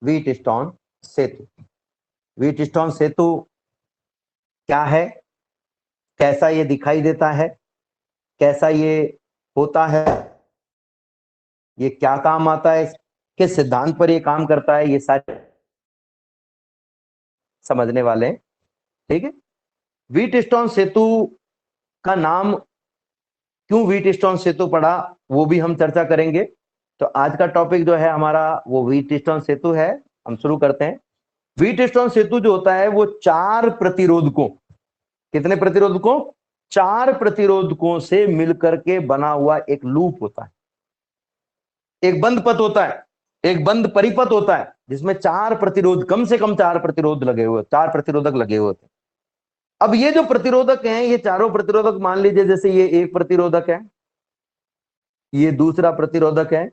Wheatstone सेतु। Wheatstone सेतु क्या है, कैसा ये दिखाई देता है, कैसा ये होता है, ये क्या काम आता है, किस सिद्धांत पर ये काम करता है, ये सारे समझने वाले हैं। ठीक है, व्हीटस्टोन सेतु का नाम क्यों व्हीटस्टोन सेतु पड़ा वो भी हम चर्चा करेंगे। तो आज का टॉपिक जो है हमारा वो व्हीटस्टोन सेतु है। हम शुरू करते हैं। व्हीटस्टोन सेतु जो होता है वो 4 प्रतिरोधकों, कितने प्रतिरोधकों, 4 प्रतिरोधकों से मिलकर के बना हुआ एक लूप होता है, एक बंद पथ होता है, एक बंद परिपथ होता है जिसमें 4 प्रतिरोध, कम से कम 4 प्रतिरोध लगे हुए, 4 प्रतिरोधक लगे हुए होते हैं। अब ये जो प्रतिरोधक हैं, ये चारों प्रतिरोधक मान लीजिए जैसे ये एक प्रतिरोधक है, ये दूसरा प्रतिरोधक है,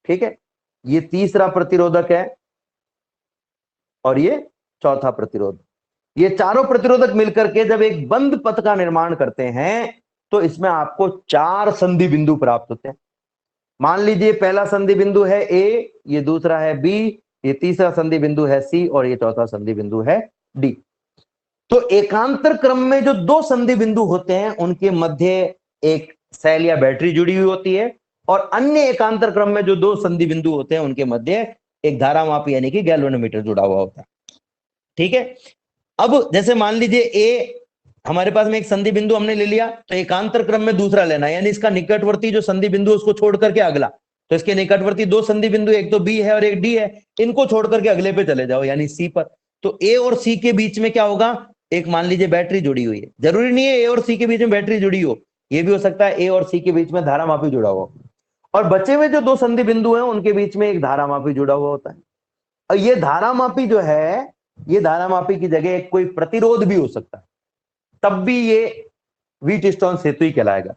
ठीक है, ये तीसरा प्रतिरोधक है और ये चौथा प्रतिरोधक। ये चारों प्रतिरोधक मिलकर के जब एक बंद पथ का निर्माण करते हैं तो इसमें आपको 4 संधि बिंदु प्राप्त होते हैं। मान लीजिए पहला संधि बिंदु है ए, ये दूसरा है बी, ये तीसरा संधि बिंदु है सी और ये चौथा संधि बिंदु है डी। तो एकांतर क्रम में जो 2 संधि बिंदु होते हैं उनके मध्य एक सेल या बैटरी जुड़ी हुई होती है और अन्य एकांतर क्रम में जो 2 संधि बिंदु होते हैं उनके मध्य एक धारामापी यानी कि गैल्वेनोमीटर जुड़ा हुआ होता है। ठीक है, अब जैसे मान लीजिए ए, हमारे पास में एक संधि बिंदु हमने ले लिया, तो एकांतर क्रम में दूसरा लेना, यानी इसका निकटवर्ती जो संधि बिंदु उसको छोड़ करके अगला। तो इसके निकटवर्ती 2 संधि बिंदु, एक तो बी है और एक डी है, इनको छोड़ करके अगले पे चले जाओ यानी सी पर। तो ए और सी के बीच में क्या होगा, एक मान लीजिए बैटरी जुड़ी हुई है। जरूरी नहीं है ए और सी के बीच में बैटरी जुड़ी हो, ये भी हो सकता है ए और सी के बीच में धारामापी जुड़ा हो, और बचे हुए जो 2 संधि बिंदु हैं उनके बीच में एक धारामापी जुड़ा हुआ होता है। और ये धारामापी जो है, ये धारामापी की जगह एक कोई प्रतिरोध भी हो सकता है, तब भी ये व्हीटस्टोन सेतु ही कहलाएगा।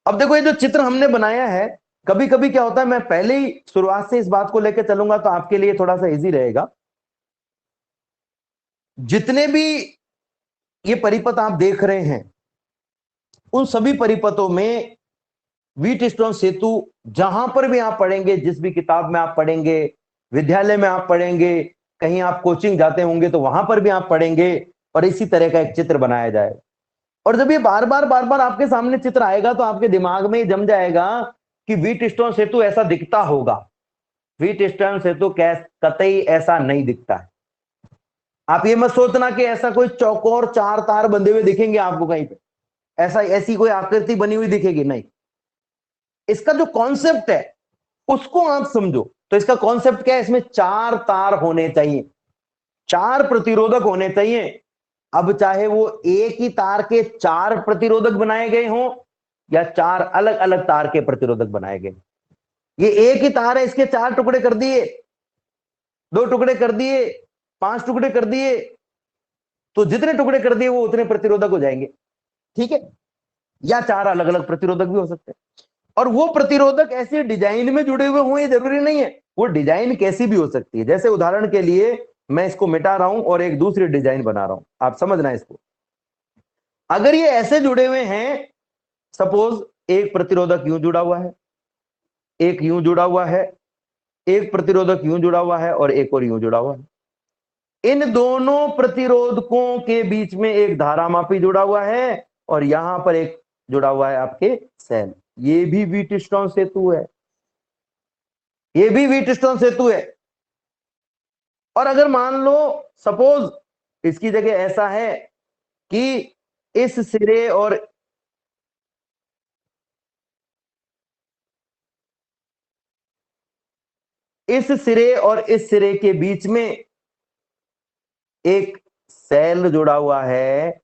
अब देखो ये जो चित्र हमने बनाया है, कभी कभी क्या होता है, मैं पहले ही शुरुआत से इस बात को लेकर चलूंगा तो आपके लिए थोड़ा सा इजी रहेगा। जितने भी ये परिपथ आप देख रहे हैं उन सभी परिपथों में व्हीटस्टोन सेतु जहां पर भी आप पढ़ेंगे, जिस भी किताब में आप पढ़ेंगे, विद्यालय में आप पढ़ेंगे, कहीं आप कोचिंग जाते होंगे तो वहां पर भी आप पढ़ेंगे और इसी तरह का एक चित्र बनाया जाएगा। और जब ये बार बार आपके सामने चित्र आएगा तो आपके दिमाग में जम जाएगा कि व्हीटस्टोन सेतु ऐसा दिखता होगा। व्हीटस्टोन सेतु कतई ऐसा नहीं दिखता है। आप ये मत सोचना कि ऐसा कोई चौकोर 4 तार बंधे हुए दिखेंगे आपको कहीं पे, ऐसी कोई आकृति बनी हुई दिखेगी, नहीं। इसका जो कॉन्सेप्ट है उसको आप समझो। तो इसका कॉन्सेप्ट क्या है, इसमें 4 तार होने चाहिए, 4 प्रतिरोधक होने चाहिए। अब चाहे वो एक ही तार के 4 प्रतिरोधक बनाए गए हों या 4 अलग अलग तार के प्रतिरोधक बनाए गए। ये एक ही तार है, इसके 4 टुकड़े कर दिए, 2 टुकड़े कर दिए, 5 टुकड़े कर दिए, तो जितने टुकड़े कर दिए वो उतने प्रतिरोधक हो जाएंगे। ठीक है, या 4 अलग अलग प्रतिरोधक भी हो सकते हैं। और वो प्रतिरोधक ऐसे डिजाइन में जुड़े हुए हों ये जरूरी नहीं है, वो डिजाइन कैसी भी हो सकती है। जैसे उदाहरण के लिए मैं इसको मिटा रहा हूं और एक दूसरी डिजाइन बना रहा हूं, आप समझना इसको। अगर ये ऐसे जुड़े हुए हैं, सपोज एक प्रतिरोधक यूं जुड़ा हुआ है, एक यूं जुड़ा हुआ है, एक प्रतिरोधक यूं जुड़ा हुआ है और एक और यूं जुड़ा हुआ है। इन दोनों प्रतिरोधकों के बीच में एक धारामापी जुड़ा हुआ है और यहां पर एक जुड़ा हुआ है आपके सेल। ये भी व्हीटस्टोन सेतु है, ये भी व्हीटस्टोन सेतु है। और अगर मान लो सपोज इसकी जगह ऐसा है कि इस सिरे और इस सिरे के बीच में एक सेल जुड़ा हुआ है,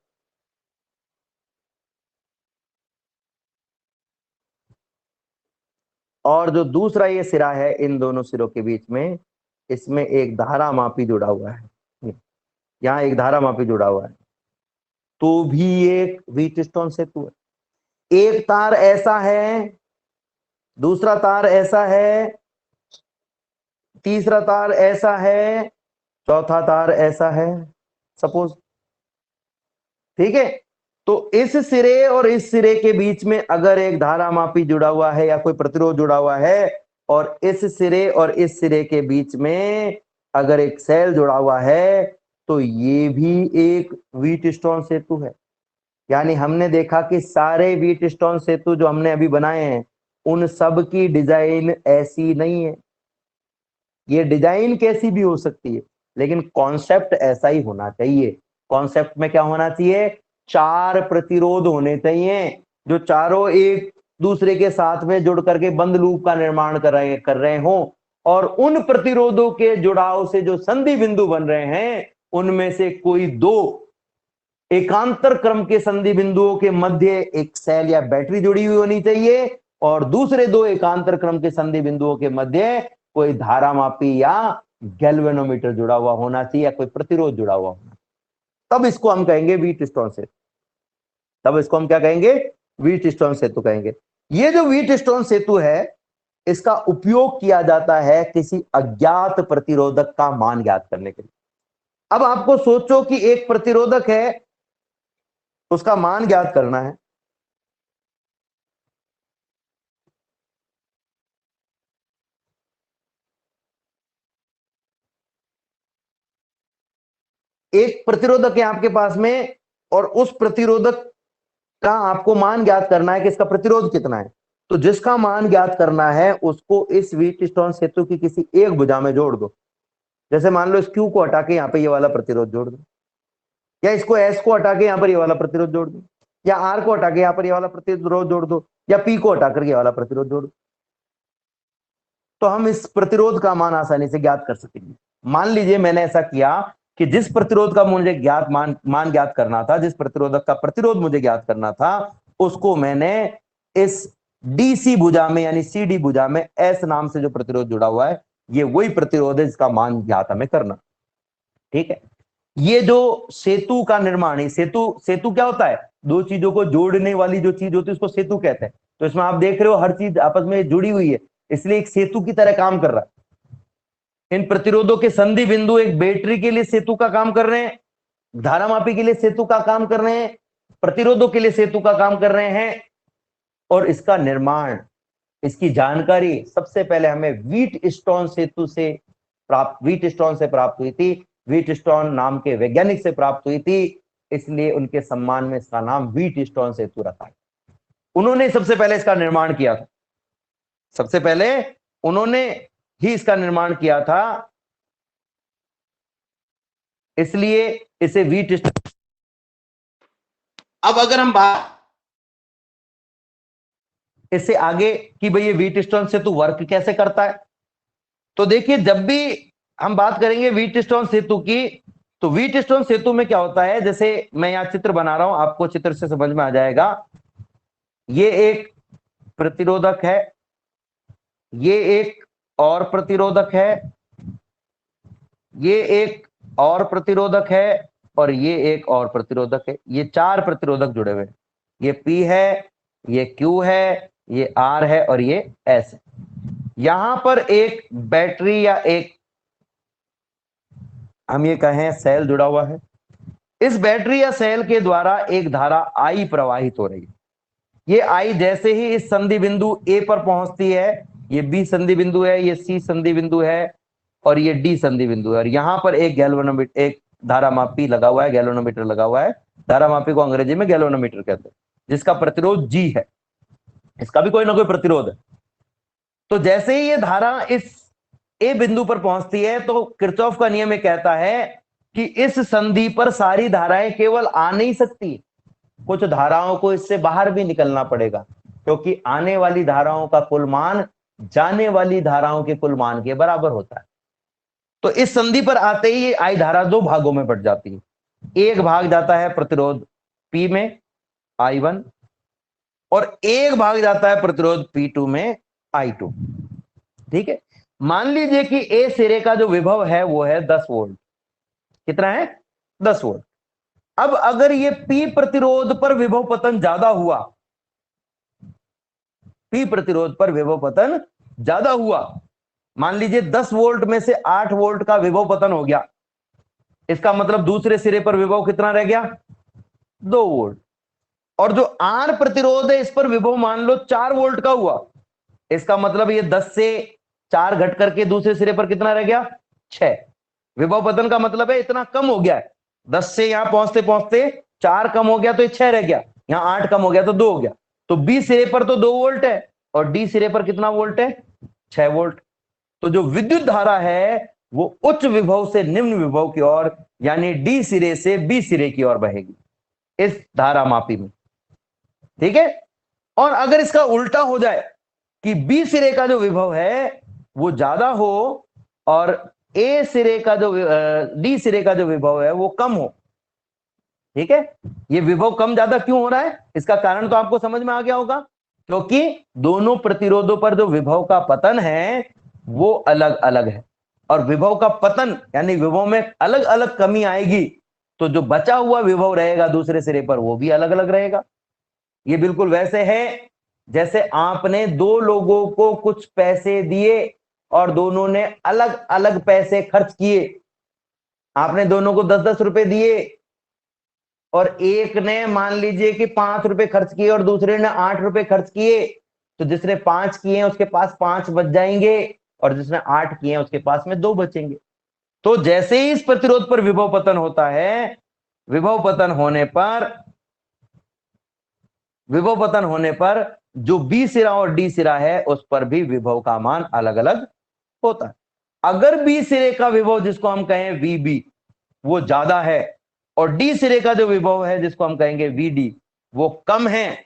और जो दूसरा ये सिरा है इन दोनों सिरों के बीच में, इसमें एक धारामापी जुड़ा हुआ है, यहां एक धारामापी जुड़ा हुआ है, तो भी एक व्हीटस्टोन सेतु है। एक तार ऐसा है, दूसरा तार ऐसा है, तीसरा तार ऐसा है, चौथा तार ऐसा है, सपोज। ठीक है, तो इस सिरे और इस सिरे के बीच में अगर एक धारामापी जुड़ा हुआ है या कोई प्रतिरोध जुड़ा हुआ है और इस सिरे और इस सिरे के बीच में अगर एक सेल जुड़ा हुआ है तो ये भी एक व्हीटस्टोन सेतु है। यानी हमने देखा कि सारे व्हीटस्टोन सेतु जो हमने अभी बनाए हैं उन सब की डिजाइन ऐसी नहीं है। ये डिजाइन कैसी भी हो सकती है लेकिन कॉन्सेप्ट ऐसा ही होना चाहिए। कॉन्सेप्ट में क्या होना चाहिए? 4 प्रतिरोध होने चाहिए जो चारों एक दूसरे के साथ में जुड़ करके बंद लूप का निर्माण कर रहे हो, और उन प्रतिरोधों के जुड़ाव से जो संधि बिंदु बन रहे हैं उनमें से कोई 2 एकांतर क्रम के संधि बिंदुओं के मध्य एक सेल या बैटरी जुड़ी हुई होनी चाहिए, और दूसरे 2 एकांतर क्रम के संधि बिंदुओं के मध्य कोई धारामापी या गैल्वेनोमीटर जुड़ा हुआ होना चाहिए या कोई प्रतिरोध जुड़ा हुआ होना। तब इसको हम कहेंगे व्हीटस्टोन सेतु। तब इसको हम क्या कहेंगे? व्हीटस्टोन सेतु कहेंगे। ये जो व्हीटस्टोन सेतु है इसका उपयोग किया जाता है किसी अज्ञात प्रतिरोधक का मान ज्ञात करने के लिए। अब आपको सोचो कि एक प्रतिरोधक है, उसका मान ज्ञात करना है। एक प्रतिरोधक है आपके पास में और उस प्रतिरोधक का आपको मान ज्ञात करना है कि इसका प्रतिरोध कितना है। तो जिसका मान ज्ञात करना है उसको इस व्हीटस्टोन सेतु की किसी एक भुजा में जोड़ दो। जैसे मान लो इस Q को हटा के यहां पे ये वाला प्रतिरोध जोड़ दो, या इसको S को हटा के यहां पर ये वाला प्रतिरोध जोड़ दो, या R को हटा के यहां पर ये वाला प्रतिरोध जोड़ दो, या P को हटा करके ये वाला प्रतिरोध जोड़ दो। तो हम इस प्रतिरोध का मान आसानी से ज्ञात कर सकेंगे। मान लीजिए मैंने ऐसा किया कि जिस प्रतिरोध का मुझे मान ज्ञात करना था, जिस प्रतिरोधक का प्रतिरोध मुझे ज्ञात करना था, उसको मैंने इस DC भुजा में यानी CD भुजा में S नाम से जो प्रतिरोध जुड़ा हुआ है ये वही प्रतिरोध है जिसका मान ज्ञात हमें करना। ठीक है, ये जो सेतु का निर्माण है, सेतु क्या होता है? 2 चीजों को जोड़ने वाली जो चीज होती है उसको सेतु कहते हैं। तो इसमें आप देख रहे हो हर चीज आपस में जुड़ी हुई है, इसलिए एक सेतु की तरह काम कर रहा है। इन प्रतिरोधों के संधि बिंदु एक बैटरी के लिए सेतु का काम कर रहे हैं, धारामापी के लिए सेतु का काम कर रहे हैं, प्रतिरोधों के लिए सेतु का काम कर रहे हैं। और इसका निर्माण, इसकी जानकारी सबसे पहले हमें व्हीटस्टोन से प्राप्त हुई थी। व्हीटस्टोन नाम के वैज्ञानिक से प्राप्त हुई थी, इसलिए उनके सम्मान में इसका नाम व्हीटस्टोन सेतु रखा है। उन्होंने सबसे पहले इसका निर्माण किया था, सबसे पहले उन्होंने ही इसका निर्माण किया था, इसलिए इसे व्हीटस्टोन। अब अगर हम बात इससे आगे कि भाई ये व्हीटस्टोन सेतु वर्क कैसे करता है, तो देखिए जब भी हम बात करेंगे व्हीटस्टोन सेतु की, तो व्हीटस्टोन सेतु में क्या होता है, जैसे मैं यहां चित्र बना रहा हूं, आपको चित्र से समझ में आ जाएगा। ये एक प्रतिरोधक है, ये एक और प्रतिरोधक है, ये एक और प्रतिरोधक है, और ये एक और प्रतिरोधक है। ये 4 प्रतिरोधक जुड़े हुए हैं। ये P है, ये Q है, ये R है और ये S है। यहां पर एक बैटरी या एक हम ये कहें सेल जुड़ा हुआ है। इस बैटरी या सेल के द्वारा एक धारा I प्रवाहित हो रही है। ये I जैसे ही इस संधि बिंदु A पर पहुंचती है, ये B संधि बिंदु है, ये C संधि बिंदु है और ये D संधि बिंदु है, और यहां पर एक गैल्वेनोमीटर, एक धारामापी लगा हुआ है, गैल्वेनोमीटर लगा हुआ है। धारामापी को अंग्रेजी में गैल्वेनोमीटर कहते हैं, जिसका प्रतिरोध G है। इसका भी कोई ना कोई प्रतिरोध है। तो जैसे ही ये धारा इस ए बिंदु पर पहुंचती है तो किरचॉफ का नियम ये कहता है कि इस संधि पर सारी धाराएं केवल आ नहीं सकती, कुछ धाराओं को इससे बाहर भी निकलना पड़ेगा, क्योंकि आने वाली धाराओं का कुल मान जाने वाली धाराओं के कुल मान के बराबर होता है। तो इस संधि पर आते ही ये आई धारा 2 भागों में बट जाती है। एक भाग जाता है प्रतिरोध P में I1, और एक भाग जाता है प्रतिरोध P2 में I2। ठीक है, मान लीजिए कि ए सिरे का जो विभव है वो है 10 वोल्ट। कितना है? 10 वोल्ट। अब अगर ये P प्रतिरोध पर विभव पतन ज्यादा हुआ, P प्रतिरोध पर विभव पतन ज्यादा हुआ, मान लीजिए 10 वोल्ट में से 8 वोल्ट का विभव पतन हो गया, इसका मतलब दूसरे सिरे पर विभव कितना रह गया? 2 वोल्ट। और जो R प्रतिरोध है इस पर विभव मान लो 4 वोल्ट का हुआ, इसका मतलब ये 10 से 4 घट करके दूसरे सिरे पर कितना रह गया? 6। विभव पतन का मतलब है इतना कम हो गया है, 10 से यहां पहुंचते पहुंचते 4 कम हो गया तो 6 रह गया, यहां 8 कम हो गया तो 2 हो गया। तो बी सिरे पर तो 2 वोल्ट है और डी सिरे पर कितना वोल्ट है, 6 वोल्ट। तो जो विद्युत धारा है वो उच्च विभव से निम्न विभव की ओर, यानी डी सिरे से बी सिरे की ओर बहेगी इस धारा मापी में। ठीक है। और अगर इसका उल्टा हो जाए कि बी सिरे का जो विभव है वो ज्यादा हो और ए सिरे का जो डी सिरे का जो विभव है वो कम हो। ठीक है। ये विभव कम ज्यादा क्यों हो रहा है, इसका कारण तो आपको समझ में आ गया होगा, क्योंकि दोनों प्रतिरोधों पर जो विभव का पतन है वो अलग अलग है, और विभव का पतन यानी विभव में अलग अलग कमी आएगी तो जो बचा हुआ विभव रहेगा दूसरे सिरे पर वो भी अलग अलग रहेगा। ये बिल्कुल वैसे है जैसे आपने दो लोगों को कुछ पैसे दिए और दोनों ने अलग अलग पैसे खर्च किए। आपने दोनों को 10-10 रुपए दिए और एक ने मान लीजिए कि 5 रुपए खर्च किए और दूसरे ने 8 रुपए खर्च किए, तो जिसने 5 किए हैं उसके पास 5 बच जाएंगे और जिसने 8 किए हैं उसके पास में 2 बचेंगे। तो जैसे ही इस प्रतिरोध पर विभव पतन होता है, विभव पतन होने पर जो बी सिरा और डी सिरा है उस पर भी विभव का मान अलग अलग होता है। अगर बी सिरे का विभव जिसको हम कहें वीबी वो ज्यादा है और डी सिरे का जो विभव है जिसको हम कहेंगे वीडी वो कम है,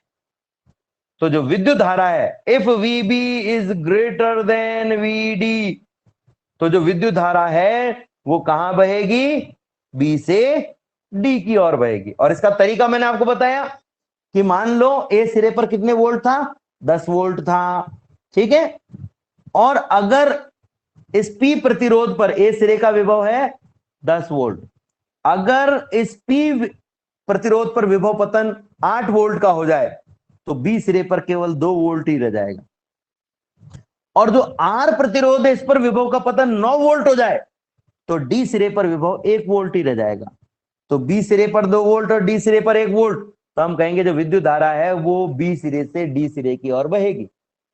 तो जो विद्युत धारा है if VB is greater than VD, तो जो विद्युत धारा है वो कहां बहेगी, बी से डी की ओर बहेगी। और इसका तरीका मैंने आपको बताया कि मान लो ए सिरे पर कितने वोल्ट था, 10 वोल्ट था। ठीक है। और अगर इस पी प्रतिरोध पर ए सिरे का विभव है 10 वोल्ट, अगर इस पी प्रतिरोध पर विभव पतन 8 वोल्ट का हो जाए तो बी सिरे पर केवल 2 वोल्ट ही रह जाएगा। और जो आर प्रतिरोध है इस पर विभव का पतन 9 वोल्ट हो जाए तो डी सिरे पर विभव 1 वोल्ट ही रह जाएगा। तो बी सिरे पर 2 वोल्ट और डी सिरे पर 1 वोल्ट, तो हम कहेंगे जो विद्युत धारा है वो बी सिरे से डी सिरे की ओर बहेगी,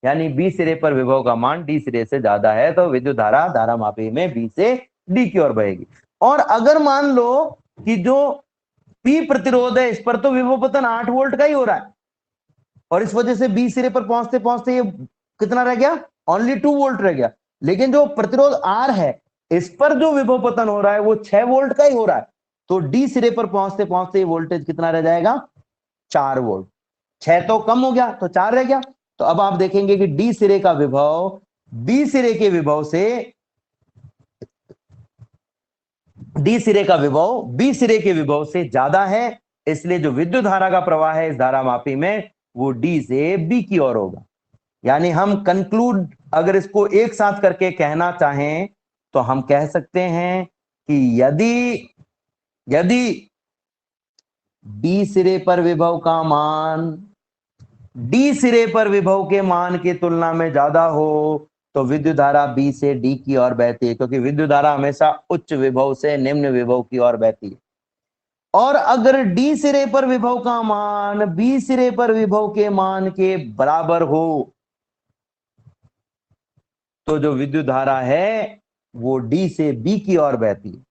यानी बी सिरे पर विभव का मान डी सिरे से ज्यादा है तो विद्युत धारा धारामापी में बी से डी की ओर बहेगी। और अगर मान लो कि जो पी प्रतिरोध है इस पर तो विभव पतन 8 वोल्ट का ही हो रहा है और इस वजह से बी सिरे पर पहुंचते पहुंचते ये कितना रह गया, ओनली 2 वोल्ट रह गया। लेकिन जो प्रतिरोध आर है इस पर जो विभव पतन हो रहा है वो 6 वोल्ट का ही हो रहा है, तो डी सिरे पर पहुंचते पहुंचते वोल्टेज कितना रह जाएगा, 4 वोल्ट। 6 तो कम हो गया तो 4 रह गया। तो अब आप देखेंगे कि डी सिरे का विभव बी सिरे के विभव से, डी सिरे का विभव बी सिरे के विभव से ज्यादा है, इसलिए जो विद्युत धारा का प्रवाह है इस धारामापी में वो डी से बी की ओर होगा। यानी हम कंक्लूड अगर इसको एक साथ करके कहना चाहें तो हम कह सकते हैं कि यदि बी सिरे पर विभव का मान डी सिरे पर विभव के मान की तुलना में ज्यादा हो तो विद्युत धारा बी से डी की ओर बहती है, क्योंकि विद्युत धारा हमेशा उच्च विभव से निम्न विभव की ओर बहती है। और अगर डी सिरे पर विभव का मान बी सिरे पर विभव के मान के बराबर हो तो जो विद्युत धारा है वो डी से बी की ओर बहती है।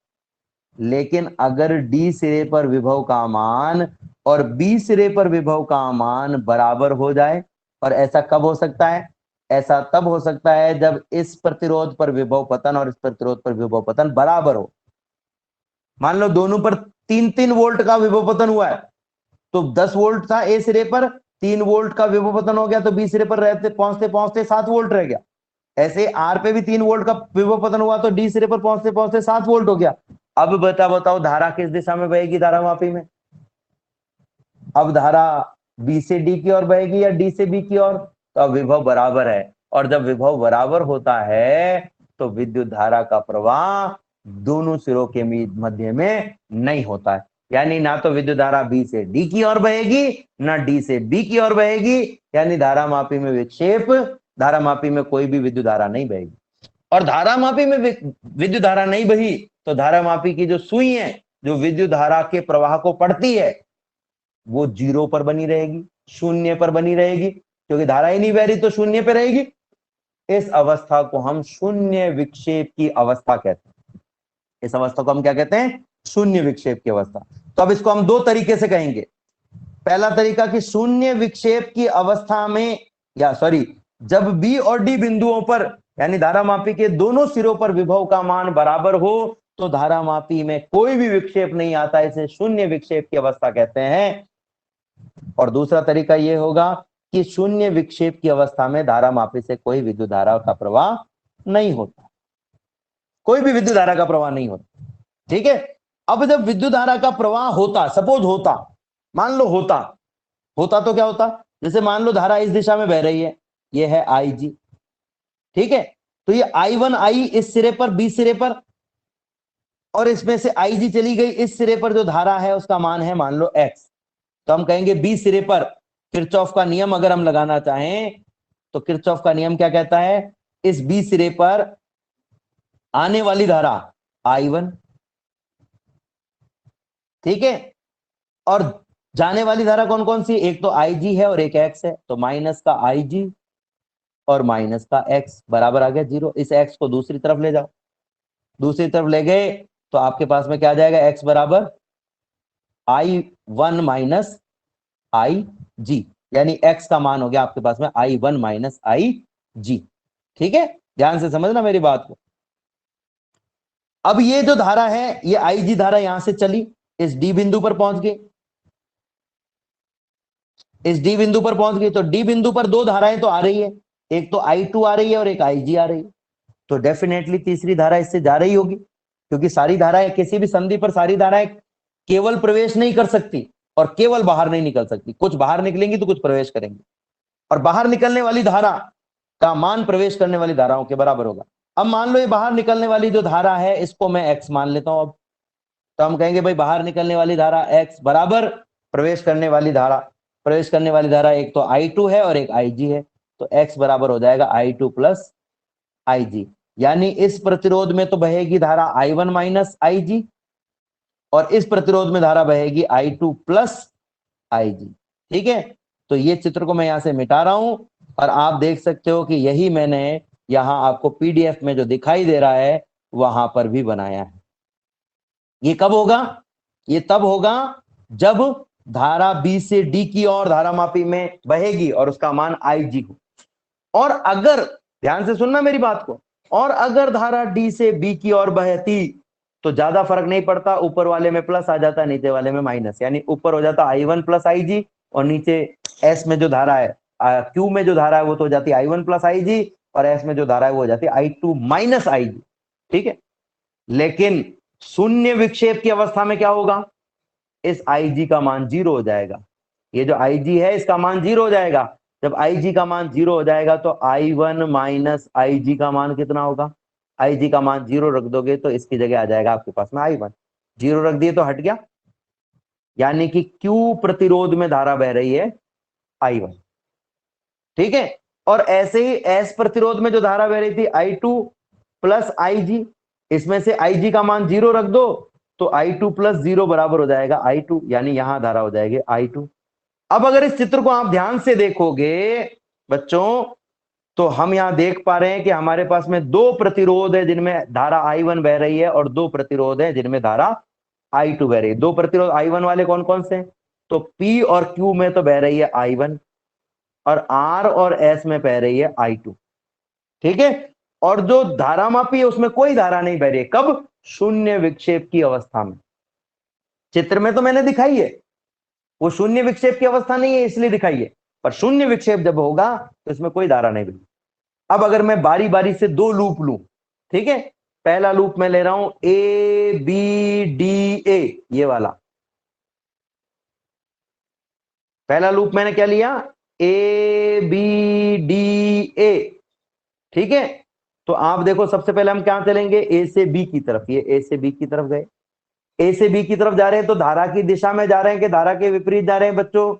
लेकिन अगर डी सिरे पर विभव का मान और बी सिरे पर विभव का मान बराबर हो जाए, और ऐसा कब हो सकता है, ऐसा तब हो सकता है जब इस प्रतिरोध पर विभव पतन और इस प्रतिरोध पर विभव पतन बराबर हो। मान लो दोनों पर 3-3 वोल्ट का विभव पतन हुआ है, तो 10 वोल्ट था ए सिरे पर, 3 वोल्ट का विभव पतन हो गया तो बी सिरे पर रहते पहुंचते पहुंचते 7 वोल्ट रह गया। ऐसे आर पे भी 3 वोल्ट का विभव पतन हुआ तो डी सिरे पर पहुंचते पहुंचते 7 वोल्ट हो गया। अब बताओ धारा किस दिशा में बहेगी धारामापी में, अब धारा बी से डी की ओर बहेगी या डी से बी की ओर, तो अब विभव बराबर है, और जब विभव बराबर होता है तो विद्युत धारा का प्रवाह दोनों सिरों के मध्य में नहीं होता है। यानी ना तो विद्युत धारा बी से डी की ओर बहेगी ना डी से बी की ओर बहेगी, यानी धारामापी में विक्षेप, धारामापी में कोई भी विद्युत धारा नहीं बहेगी। और धारामापी में विद्युत धारा नहीं बही तो धारामापी की जो सुई है जो विद्युत धारा के प्रवाह को पढ़ती है वो 0 पर बनी रहेगी, 0 पर बनी रहेगी, क्योंकि धारा ही नहीं बह रही तो 0 पे रहेगी। इस अवस्था को हम शून्य विक्षेप की अवस्था कहते हैं। इस अवस्था को हम क्या कहते हैं? शून्य विक्षेप की अवस्था। तो अब इसको हम दो तरीके से कहेंगे। पहला तरीका कि शून्य विक्षेप की अवस्था में, या सॉरी, जब बी और डी बिंदुओं पर यानी धारामापी के दोनों सिरों पर विभव का मान बराबर हो तो धारामापी में कोई भी विक्षेप नहीं आता, इसे शून्य विक्षेप की अवस्था कहते हैं। और दूसरा तरीका यह होगा कि शून्य विक्षेप की अवस्था में धारामापी से कोई विद्युत धारा का प्रवाह नहीं होता, कोई भी विद्युत धारा का प्रवाह नहीं होता। ठीक है। अब जब विद्युत धारा का प्रवाह होता, सपोज होता, मान लो होता तो क्या होता? जैसे मान लो धारा इस दिशा में बह रही है, ये है आई जी, ठीक है। तो ये आई वन आई इस सिरे पर, बी सिरे पर, और इसमें से आई जी चली गई, इस सिरे पर जो धारा है उसका मान है मान लो एक्स। तो हम कहेंगे बी सिरे पर किरचॉफ का नियम अगर हम लगाना चाहें तो किरचॉफ का नियम क्या कहता है? इस बी सिरे पर आने वाली धारा आई वन, ठीक है, और जाने वाली धारा कौन कौन सी? एक तो आई जी है और एक एक्स है, तो माइनस का आई जी और माइनस का एक्स बराबर आ गया जीरो। इस एक्स को दूसरी तरफ ले जाओ, दूसरी तरफ ले गए तो आपके पास में क्या आ जाएगा? एक्स बराबर आई वन माइनस आई जी, यानी एक्स का मान हो गया आपके पास में आई वन माइनस आई जी। ठीक है, ध्यान से समझना मेरी बात को। अब ये जो धारा है, ये आई जी धारा यहां से चली, इस डी बिंदु पर पहुंच गई, इस डी बिंदु पर पहुंच गई। तो डी बिंदु पर दो धाराएं तो आ रही है, एक तो आई टू आ रही है और एक आई जी आ रही है। तो डेफिनेटली तीसरी धारा इससे जा रही होगी, क्योंकि सारी धाराएं किसी भी संधि पर, सारी धाराएं केवल प्रवेश नहीं कर सकती और केवल बाहर नहीं निकल सकती, कुछ बाहर निकलेंगी तो कुछ प्रवेश करेंगी, और बाहर निकलने वाली धारा का मान प्रवेश करने वाली धाराओं के बराबर होगा। अब मान लो ये बाहर निकलने वाली जो धारा है इसको मैं एक्स मान लेता हूं। अब तो हम कहेंगे भाई बाहर निकलने वाली धारा एक्स बराबर प्रवेश करने वाली धारा, प्रवेश करने वाली धारा एक तो आई टू है और एक आई जी है, तो एक्स बराबर हो जाएगा आई टू प्लस आई जी। यानी इस प्रतिरोध में तो बहेगी धारा आई वन माइनस आई जी, और इस प्रतिरोध में धारा बहेगी आई टू प्लस आई जी। ठीक है, तो ये चित्र को मैं यहां से मिटा रहा हूं और आप देख सकते हो कि यही मैंने यहां आपको पीडीएफ में जो दिखाई दे रहा है वहां पर भी बनाया है। ये कब होगा? ये तब होगा जब धारा बी से डी की ओर धारामापी में बहेगी और उसका मान आई जी हो। और अगर, ध्यान से सुनना मेरी बात को, और अगर धारा डी से बी की ओर बहती तो ज्यादा फर्क नहीं पड़ता, ऊपर वाले में प्लस आ जाता, नीचे वाले में माइनस, यानी ऊपर हो जाता आई वन प्लस आई जी और नीचे एस में जो धारा है, क्यू में जो धारा है वो तो हो जाती आई वन प्लस आई जी, और एस में जो धारा है वो हो जाती आई टू माइनस आई जी। ठीक है, लेकिन शून्य विक्षेप की अवस्था में क्या होगा? इस आई जी का मान जीरो हो जाएगा, ये जो आई जी है इसका मान जीरो हो जाएगा। जब आई जी का मान जीरो हो जाएगा तो आई वन माइनस आई जी का मान कितना होगा? आई जी का मान जीरो रख दोगे तो इसकी जगह आ जाएगा आपके पास में आई वन, जीरो रख दिए तो हट गया, यानी कि क्यू प्रतिरोध में धारा बह रही है आई वन। ठीक है, और ऐसे ही एस प्रतिरोध में जो धारा बह रही थी आई टू प्लस आई जी, इसमें से आई जी का मान जीरो रख दो तो आई टू प्लस जीरो बराबर हो जाएगा आई टू, यानी यहां धारा हो जाएगी आई टू। अब अगर इस चित्र को आप ध्यान से देखोगे बच्चों, तो हम यहां देख पा रहे हैं कि हमारे पास में दो प्रतिरोध है जिनमें धारा आई वन बह रही है और दो प्रतिरोध है जिनमें धारा आई टू बह रही है। दो प्रतिरोध आई वन वाले कौन कौन से? तो पी और क्यू में तो बह रही है आई वन, और आर और एस में बह रही है आई टू। ठीक है, और जो धारामापी है उसमें कोई धारा नहीं बह रही है। कब? शून्य विक्षेप की अवस्था में। चित्र में तो मैंने दिखाई है, वो शून्य विक्षेप की अवस्था नहीं है इसलिए दिखाई है, पर शून्य विक्षेप जब होगा तो इसमें कोई धारा नहीं बहेगी। अब अगर मैं बारी बारी से दो लूप लूं, ठीक है, पहला लूप मैं ले रहा हूं ए बी डी ए, ये वाला पहला लूप मैंने क्या लिया? A B D A. ठीक है, तो आप देखो सबसे पहले हम क्या चलेंगे? ए से बी की तरफ, ये ए से बी की तरफ गए, ए से बी की तरफ जा रहे हैं तो धारा की दिशा में जा रहे हैं कि धारा के विपरीत जा रहे हैं बच्चों?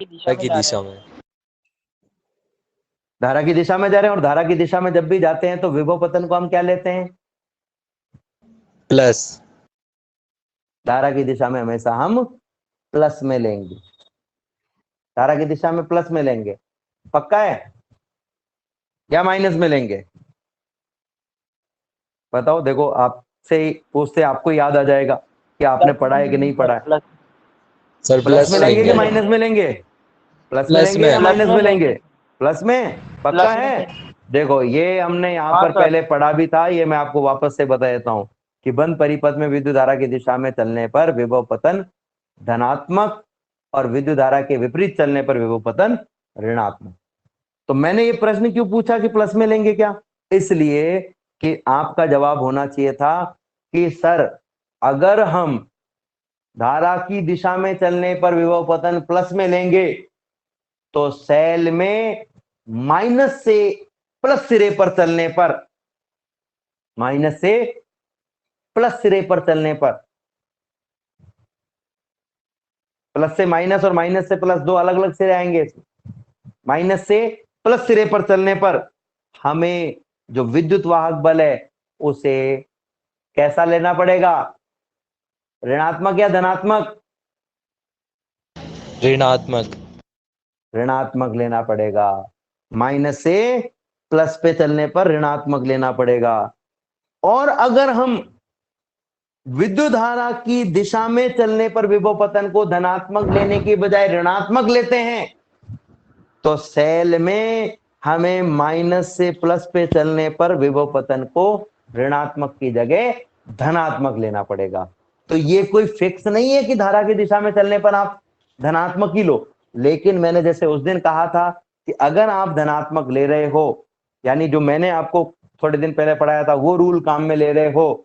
की दिशा में। धारा की दिशा में जा रहे हैं, और धारा की दिशा में जब भी जाते हैं तो विभव पतन को हम क्या लेते हैं? प्लस। धारा की दिशा में हमेशा हम प्लस में लेंगे, धारा की दिशा में प्लस में लेंगे, पक्का है? या माइनस में लेंगे? बताओ, देखो आपसे पूछते आपको याद आ जाएगा कि आपने पढ़ा है कि नहीं पढ़ा है। प्लस सर प्लस में लेंगे कि लेंगे। माइनस में लेंगे? प्लस में प्लस लेंगे या में। माइनस में लेंगे? लेंगे। प्लस में पक्का प्लस में है? लेंगे। देखो ये हमने यहाँ हाँ पर सर। पहले पढ़ा भी था, ये मैं आपको वापस से बता देता हूँ कि बंद परिपथ में विद्युत धारा की दिशा में चलने पर विभव पतन धनात्मक और विद्युत धारा के विपरीत चलने पर विभव पतन ऋणात्मक। तो मैंने ये प्रश्न क्यों पूछा कि प्लस में लेंगे क्या? इसलिए कि आपका जवाब होना चाहिए था कि सर अगर हम धारा की दिशा में चलने पर विभव पतन प्लस में लेंगे तो सेल में माइनस से प्लस सिरे पर चलने पर, माइनस से प्लस सिरे पर चलने पर, प्लस से माइनस और माइनस से प्लस दो अलग अलग सिरे आएंगे। माइनस से प्लस सिरे पर चलने पर हमें जो विद्युत वाहक बल है उसे कैसा लेना पड़ेगा? ऋणात्मक या धनात्मक? ऋणात्मक। ऋणात्मक लेना पड़ेगा। माइनस से प्लस पे चलने पर ऋणात्मक लेना पड़ेगा। और अगर हम विद्युत धारा की दिशा में चलने पर विभव पतन को धनात्मक लेने की बजाय ऋणात्मक लेते हैं तो सेल में हमें माइनस से प्लस पे चलने पर विभव पतन को ऋणात्मक की जगह धनात्मक लेना पड़ेगा। तो ये कोई फिक्स नहीं है कि धारा की दिशा में चलने पर आप धनात्मक ही लो, लेकिन मैंने जैसे उस दिन कहा था कि अगर आप धनात्मक ले रहे हो, यानी जो मैंने आपको थोड़े दिन पहले पढ़ाया था वो रूल काम में ले रहे हो,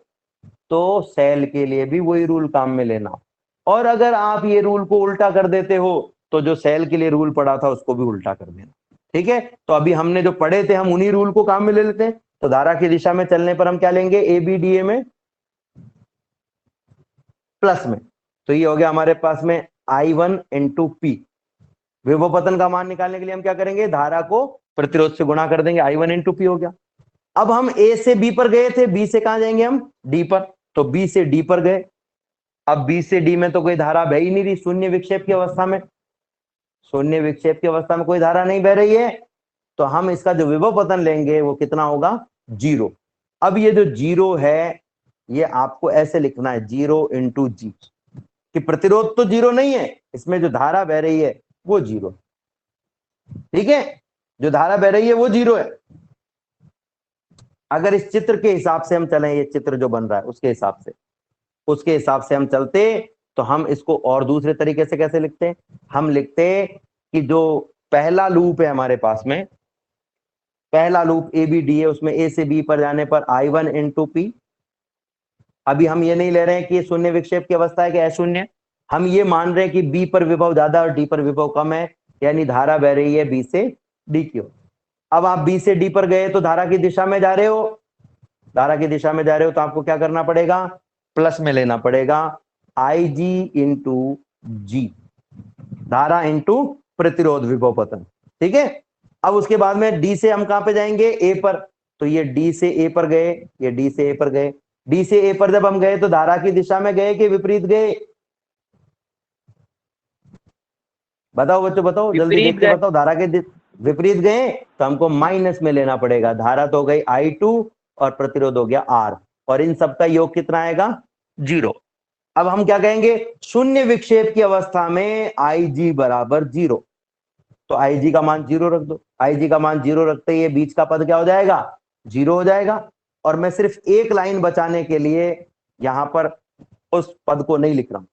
तो सेल के लिए भी वही रूल काम में लेना। और अगर आप ये रूल को उल्टा कर देते हो तो जो सेल के लिए रूल पड़ा था उसको भी उल्टा कर देना। ठीक है, तो अभी हमने जो पढ़े थे हम उन्हीं रूल को काम में ले लेते हैं। तो धारा की दिशा में चलने पर हम क्या लेंगे? ए बी डी ए में प्लस में, तो ये हो गया हमारे पास में I1 इंटू पी। विभव पतन का मान निकालने के लिए हम क्या करेंगे? धारा को प्रतिरोध से गुणा कर देंगे, I1 इंटू पी हो गया। अब हम ए से बी पर गए थे, बी से कहां जाएंगे हम? डी पर, तो बी से डी पर गए। अब बी से डी में तो कोई धारा बह ही नहीं रही, शून्य विक्षेप की अवस्था में, शून्य विक्षेप की अवस्था में कोई धारा नहीं बह रही है, तो हम इसका जो विभव पतन लेंगे वो कितना होगा? जीरो। अब ये जो जीरो है ये आपको ऐसे लिखना है, जीरो इंटू जी, कि प्रतिरोध तो जीरो नहीं है, इसमें जो धारा बह रही है वो जीरो। ठीक है, जो धारा बह रही है वो जीरो है। अगर इस चित्र के हिसाब से हम चलें, ये चित्र जो बन रहा है उसके हिसाब से हम चलते तो हम इसको और दूसरे तरीके से कैसे लिखते हैं? हम लिखते कि जो पहला लूप है हमारे पास में, पहला लूप ए बी डी है, उसमें ए से बी पर जाने पर I1 इंटू पी। अभी हम ये नहीं ले रहे हैं कि ये शून्य विक्षेप की अवस्था है कि अशून्य, हम ये मान रहे हैं कि बी पर विभव ज्यादा और डी पर विभव कम है, यानी धारा बह रही है बी से डी की ओर। अब आप बी से डी पर गए तो धारा की दिशा में जा रहे हो, धारा की दिशा में जा रहे हो तो आपको क्या करना पड़ेगा? प्लस में लेना पड़ेगा, आई जी इंटू जी, धारा इंटू प्रतिरोध विभव पतन। ठीक है, अब उसके बाद में डी से हम कहां पे जाएंगे? ए पर, तो ये डी से ए पर गए, ये डी से ए पर गए। डी से ए पर जब हम गए तो धारा की दिशा में गए कि विपरीत गए? बताओ बच्चों, बताओ जल्दी देख के बताओ। धारा के विपरीत गए तो हमको माइनस में लेना पड़ेगा। धारा तो हो गई I2 और प्रतिरोध हो गया R, और इन सबका योग कितना आएगा? जीरो। अब हम क्या कहेंगे? शून्य विक्षेप की अवस्था में IG बराबर जीरो, तो IG का मान जीरो रख दो। IG का मान जीरो रखते ही ये बीच का पद क्या हो जाएगा? जीरो हो जाएगा। और मैं सिर्फ एक लाइन बचाने के लिए यहां पर उस पद को नहीं लिख रहा हूं।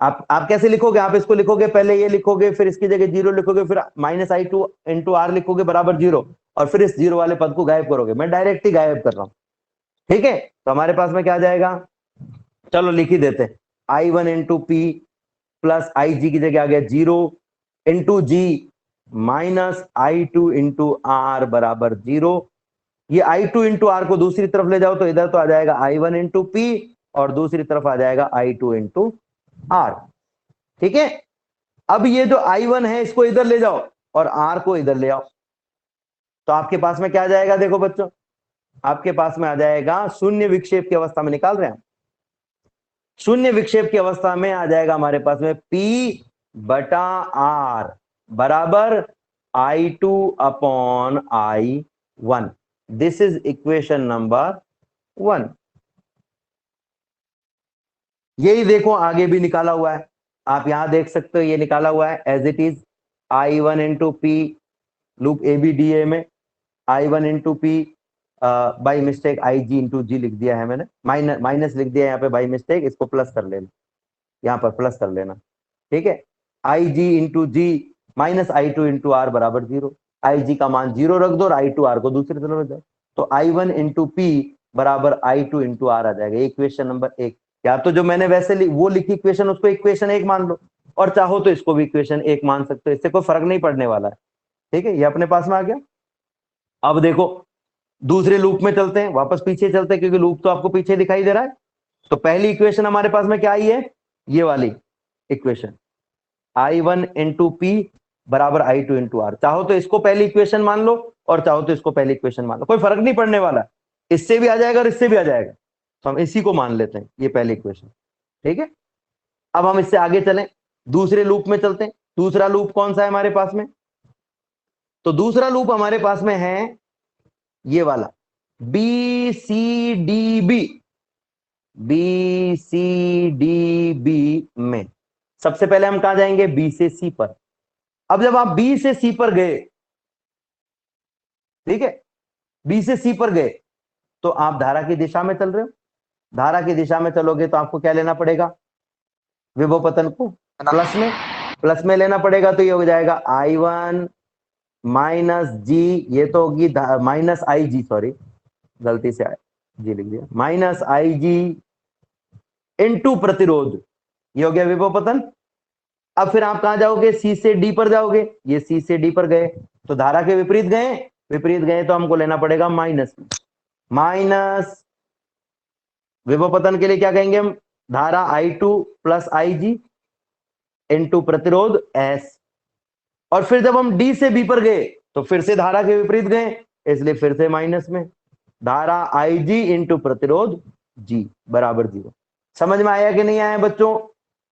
आप कैसे लिखोगे? आप इसको लिखोगे, पहले ये लिखोगे, फिर इसकी जगह जीरो लिखोगे, फिर -I2 इंटू आर लिखोगे बराबर जीरो, और फिर इस जीरो वाले पद को गायब करोगे। मैं डायरेक्ट ही गायब कर रहा हूं। ठीक है, तो हमारे पास में क्या आ जाएगा? चलो लिख ही देते, I1 into P plus I G की जगह आ गया zero into G minus I2 into R बराबर जीरो। ये I2 इंटू आर को दूसरी तरफ ले जाओ तो इधर तो आ जाएगा I1 इंटू पी और दूसरी तरफ आ जाएगा I2 इंटू आर। ठीक है, अब ये जो I1 है इसको इधर ले जाओ और R को इधर ले आओ, तो आपके पास में क्या आ जाएगा? देखो बच्चों, आपके पास में आ जाएगा, शून्य विक्षेप की अवस्था में निकाल रहे हैं, शून्य विक्षेप की अवस्था में आ जाएगा हमारे पास में P बटा R बराबर I2 upon I1। This is equation number 1। यही देखो आगे भी निकाला हुआ है, आप यहां देख सकते हो, ये निकाला हुआ है as it is I1 into P, loop A B D A में I1 into P, by mistake IG into G लिख दिया है मैंने, माइनस लिख दिया यहाँ पे बाई मिस्टेक, इसको प्लस कर लेना, यहाँ पर प्लस कर लेना, ठीक है। IG into G minus I2 into R बराबर 0, IG का मान 0 रख दो और I2 आर को दूसरी तरफ रख दो, तो I1 इंटू पी बराबर I2 इंटू आर आ जाएगा। Equation number 1। या तो जो मैंने वैसे वो लिखी इक्वेशन उसको इक्वेशन 1 मान लो, और चाहो तो इसको भी इक्वेशन 1 मान सकते हो, इससे कोई फर्क नहीं पड़ने वाला है, ठीक है। ये अपने पास में आ गया। अब देखो दूसरे लूप में चलते हैं, वापस पीछे चलते हैं क्योंकि लूप तो आपको पीछे दिखाई दे रहा है। तो पहली इक्वेशन हमारे पास में क्या आई है, ये वाली इक्वेशन I1 इंटू पी बराबर I2 इंटू आर। चाहो तो इसको पहली इक्वेशन मान लो और चाहो तो इसको पहली इक्वेशन मान लो, कोई फर्क नहीं पड़ने वाला, इससे भी आ जाएगा और इससे भी आ जाएगा, तो हम इसी को मान लेते हैं, ये पहली इक्वेशन, ठीक है। अब हम इससे आगे चलें, दूसरे लूप में चलते हैं। दूसरा लूप कौन सा है हमारे पास में, तो दूसरा लूप हमारे पास में है ये वाला BCDB, BCDB में सबसे पहले हम कहां जाएंगे, B से C पर। अब जब आप B से C पर गए, ठीक है, B से C पर गए तो आप धारा की दिशा में चल रहे हो, धारा की दिशा में चलोगे तो आपको क्या लेना पड़ेगा, विभव पतन को प्लस में लेना पड़ेगा, तो ये हो जाएगा I1 माइनस जी, ये तो होगी माइनस IG, सॉरी गलती से जी लिख दिया, माइनस IG इंटू प्रतिरोध, ये हो गया विभव पतन। अब फिर आप कहां जाओगे, C से D पर जाओगे, ये C से D पर गए तो धारा के विपरीत गए तो हमको लेना पड़ेगा माइनस विभव पतन के लिए क्या कहेंगे हम, धारा I2 प्लस IG इंटू प्रतिरोध S। और फिर जब हम D से B पर गए तो फिर से धारा के विपरीत गए, इसलिए फिर से माइनस में धारा IG इंटू प्रतिरोध G बराबर 0। समझ में आया कि नहीं आया बच्चों,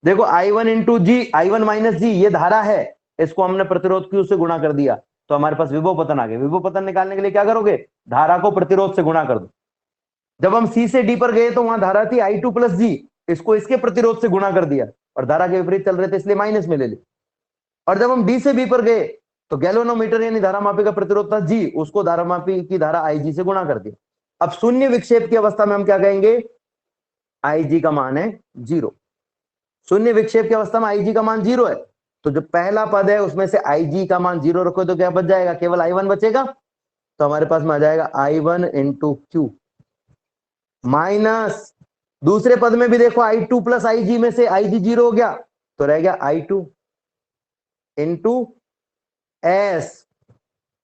देखो I1 इंटू जी, I1 माइनस जी ये धारा है, इसको हमने प्रतिरोध Q से गुणा कर दिया तो हमारे पास विभव पतन आ गया। विभव पतन निकालने के लिए क्या करोगे, धारा को प्रतिरोध से गुणा कर दो। जब हम C से D पर गए तो वहां धारा थी I2 प्लस जी, इसको इसके प्रतिरोध से गुणा कर दिया और धारा के विपरीत चल रहे थे इसलिए माइनस में ले ली। और जब हम D से B पर गए तो गैल्वेनोमीटर यानी धारामापी का प्रतिरोध था G, उसको धारामापी की धारा IG से गुणा कर दिया। अब शून्य विक्षेप की अवस्था में हम क्या कहेंगे, IG का मान है 0। शून्य विक्षेप की अवस्था में IG का मान 0 है, तो जो पहला पद है उसमें से IG का मान 0 रखो तो क्या बच जाएगा, केवल I1 बचेगा, तो हमारे पास में आ जाएगा I1 इंटू क्यू माइनस, दूसरे पद में भी देखो I2 प्लस IG में से IG 0 हो गया तो रह गया I2 इंटू S,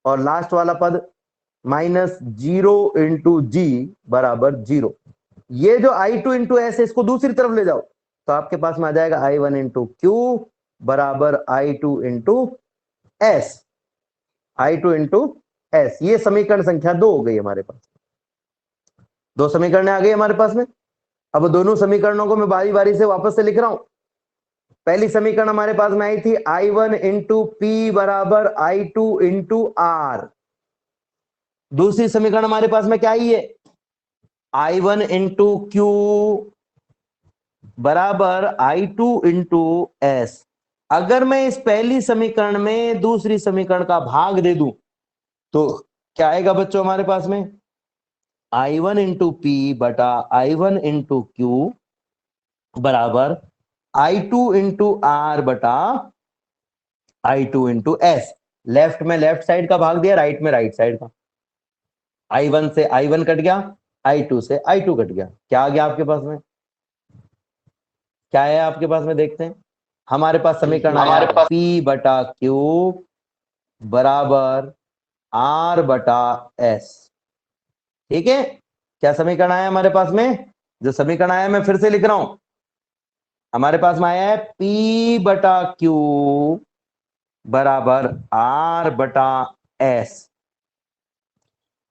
और लास्ट वाला पद माइनस 0 इंटू जी बराबर 0। ये जो I2 इंटू एस इसको दूसरी तरफ ले जाओ तो आपके पास में आ जाएगा I1 इंटू क्यू बराबर I2 into S, I2 into S. ये समीकरण संख्या 2 हो गई हमारे पास, 2 समीकरण आ गई हमारे पास में। अब दोनों समीकरणों को मैं बारी बारी से वापस से लिख रहा हूं। पहली समीकरण हमारे पास में आई थी I1 इंटू पी बराबर I2 इंटू आर। दूसरी समीकरण हमारे पास में क्या आई है, I1 इंटू क्यू बराबर I2 इंटू एस। अगर मैं इस पहली समीकरण में दूसरी समीकरण का भाग दे दूं तो क्या आएगा बच्चों हमारे पास में, I1 इंटू पी बटा I1 इंटू क्यू बराबर I2 इंटू आर बटा I2 इंटू एस। लेफ्ट में लेफ्ट साइड का भाग दिया, राइट में राइट साइड का, I1 से I1 कट गया, I2 से I2 कट गया, क्या आ गया आपके पास में, क्या है आपके पास में, देखते हैं। हमारे पास समीकरण आया P बटा क्यू बराबर R बटा S, ठीक है। क्या समीकरण आया हमारे पास में, जो समीकरण आया मैं फिर से लिख रहा हूं, हमारे पास में आया है P बटा क्यू बराबर R बटा S।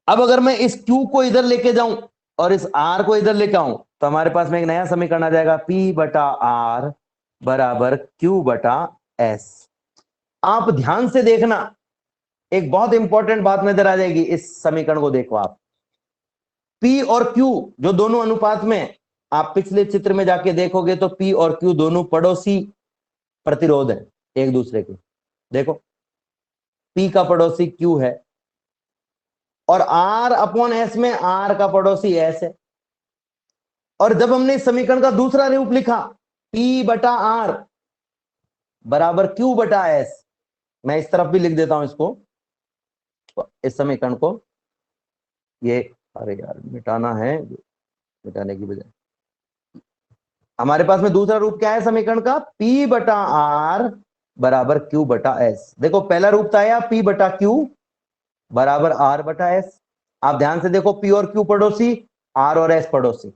अब अगर मैं इस Q को इधर लेके जाऊं और इस R को इधर लेके आऊं तो हमारे पास में एक नया समीकरण आ जाएगा P बटा R बराबर Q बटा S। आप ध्यान से देखना, एक बहुत इंपॉर्टेंट बात नजर आ जाएगी, इस समीकरण को देखो आप, P और Q जो दोनों अनुपात में है, आप पिछले चित्र में जाके देखोगे तो P और Q दोनों पड़ोसी प्रतिरोध है एक दूसरे के। देखो P का पड़ोसी Q है और R अपॉन S में R का पड़ोसी S है। और जब हमने इस समीकरण का दूसरा रूप लिखा P बटा R बराबर Q बटा S, मैं इस तरफ भी लिख देता हूं इसको, तो इस समीकरण को, ये अरे यार मिटाना है, मिटाने की बजाय हमारे पास में दूसरा रूप क्या है समीकरण का, P बटा R बराबर Q बटा S। देखो पहला रूप था या P बटा Q बराबर R बटा S। आप ध्यान से देखो P और Q पड़ोसी, R और S पड़ोसी,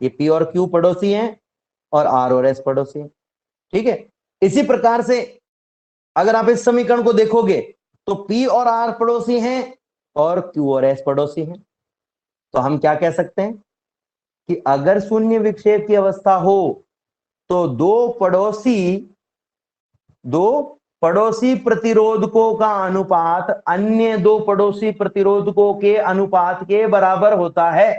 ये P और Q पड़ोसी हैं और R और S पड़ोसी हैं, ठीक है। इसी प्रकार से अगर आप इस समीकरण को देखोगे तो P और R पड़ोसी हैं और Q और S पड़ोसी हैं। तो हम क्या कह सकते हैं कि अगर शून्य विक्षेप की अवस्था हो तो दो पड़ोसी प्रतिरोधकों का अनुपात अन्य दो पड़ोसी प्रतिरोधकों के अनुपात के बराबर होता है।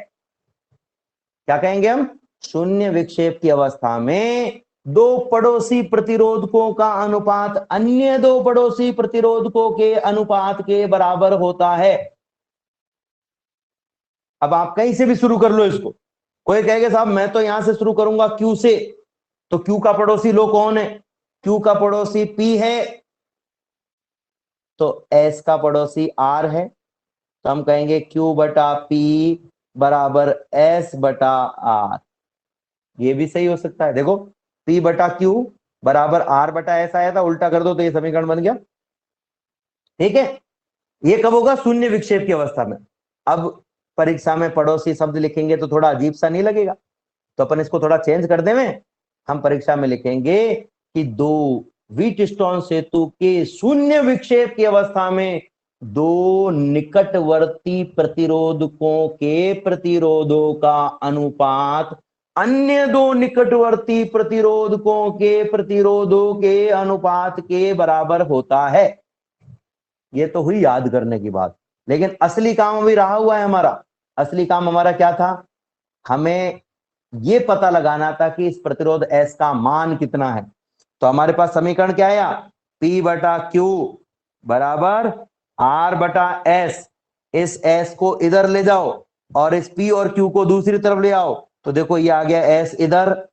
क्या कहेंगे हम, शून्य विक्षेप की अवस्था में दो पड़ोसी प्रतिरोधकों का अनुपात अन्य दो पड़ोसी प्रतिरोधकों के अनुपात के बराबर होता है। अब आप कहीं से भी शुरू कर लो इसको, कोई कहेगा साहब मैं तो यहां से शुरू करूंगा Q से, तो Q का पड़ोसी लो कौन है, Q का पड़ोसी P है, तो S का पड़ोसी R है, तो हम कहेंगे Q बटा P बराबर S बटा R। ये भी सही हो सकता है। देखो P बटा Q बराबर R बटा S आया था, उल्टा कर दो तो ये समीकरण बन गया, ठीक है। ये कब होगा, शून्य विक्षेप की अवस्था में। अब परीक्षा में पड़ोसी शब्द लिखेंगे तो थोड़ा अजीब सा नहीं लगेगा, तो अपन इसको थोड़ा चेंज कर देंगे। हम परीक्षा में लिखेंगे कि दो व्हीटस्टोन सेतु के शून्य विक्षेप की अवस्था में दो निकटवर्ती प्रतिरोधकों के प्रतिरोधों का अनुपात अन्य दो निकटवर्ती प्रतिरोधकों के प्रतिरोधों के अनुपात के बराबर होता है। ये तो हुई याद करने की बात, लेकिन असली काम अभी रहा हुआ है हमारा। असली काम हमारा क्या था, हमें ये पता लगाना था कि इस प्रतिरोध S का मान कितना है। तो हमारे पास समीकरण क्या आया, P बटा Q बराबर R बटा S। इस S को इधर ले जाओ और इस P और Q को दूसरी तरफ ले आओ, तो देखो ये आ गया S इधर,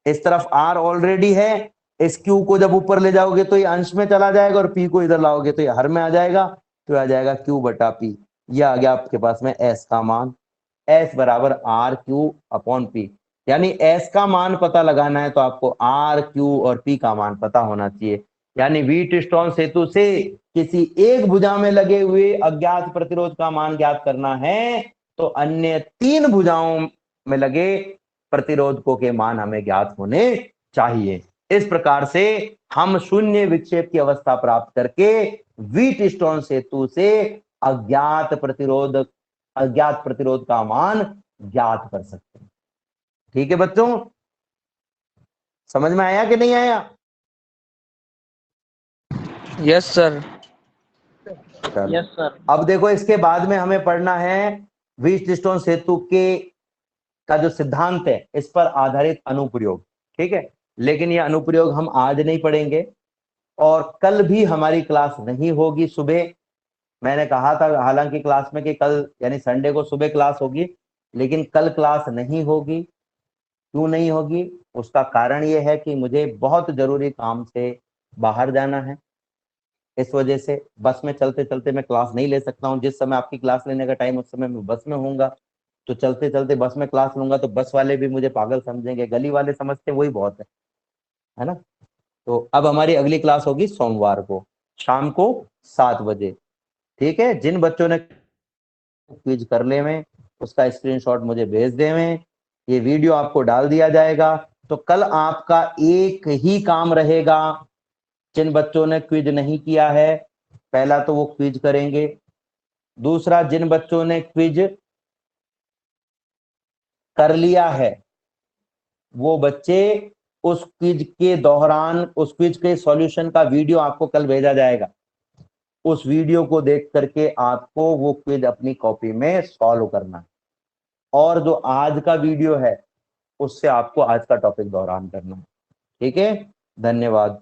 इस तरफ R ऑलरेडी है, इस Q को जब ऊपर ले जाओगे तो ये अंश में चला जाएगा और P को इधर लाओगे तो ये हर में आ जाएगा, तो आ जाएगा Q बटा P। ये आ गया आपके पास में S का मान, S बराबर R Q अपॉन P। यानी S का मान पता लगाना है तो आपको R Q और P का मान पता होना चाहिए। यानी व्हीटस्टोन सेतु से किसी एक भुजा में लगे हुए अज्ञात प्रतिरोध का मान ज्ञात करना है तो अन्य तीन भुजाओं में लगे प्रतिरोधकों के मान हमें ज्ञात होने चाहिए। इस प्रकार से हम शून्य विक्षेप की अवस्था प्राप्त करके व्हीटस्टोन सेतु से अज्ञात प्रतिरोध का मान ज्ञात कर सकते हैं। ठीक है बच्चों, समझ में आया कि नहीं आया? Yes sir. चलो यस सर। अब देखो इसके बाद में हमें पढ़ना है व्हीटस्टोन सेतु के का जो सिद्धांत है इस पर आधारित अनुप्रयोग, ठीक है। लेकिन ये अनुप्रयोग हम आज नहीं पढ़ेंगे और कल भी हमारी क्लास नहीं होगी सुबह। मैंने कहा था हालांकि क्लास में कि कल यानी संडे को सुबह क्लास होगी, लेकिन कल क्लास नहीं होगी। क्यों नहीं होगी, उसका कारण ये है कि मुझे बहुत जरूरी काम से बाहर जाना है, इस वजह से बस में चलते चलते मैं क्लास नहीं ले सकता हूँ। जिस समय आपकी क्लास लेने का टाइम उस समय मैं बस में होऊंगा, तो चलते चलते बस में क्लास लूंगा तो बस वाले भी मुझे पागल समझेंगे, गली वाले समझते वही बहुत है ना। तो अब हमारी अगली क्लास होगी सोमवार को शाम को 7 बजे, ठीक है। जिन बच्चों ने क्विज कर ले में उसका स्क्रीनशॉट मुझे भेज दे में, ये वीडियो आपको डाल दिया जाएगा। तो कल आपका एक ही काम रहेगा, जिन बच्चों ने क्विज नहीं किया है पहला तो वो क्विज करेंगे, दूसरा जिन बच्चों ने क्विज कर लिया है वो बच्चे उस क्विज के दौरान उस क्विज के सॉल्यूशन का वीडियो आपको कल भेजा जाएगा, उस वीडियो को देख करके आपको वो क्विज अपनी कॉपी में सॉल्व करना है। और जो आज का वीडियो है उससे आपको आज का टॉपिक दोहरान करना है। ठीक है, धन्यवाद।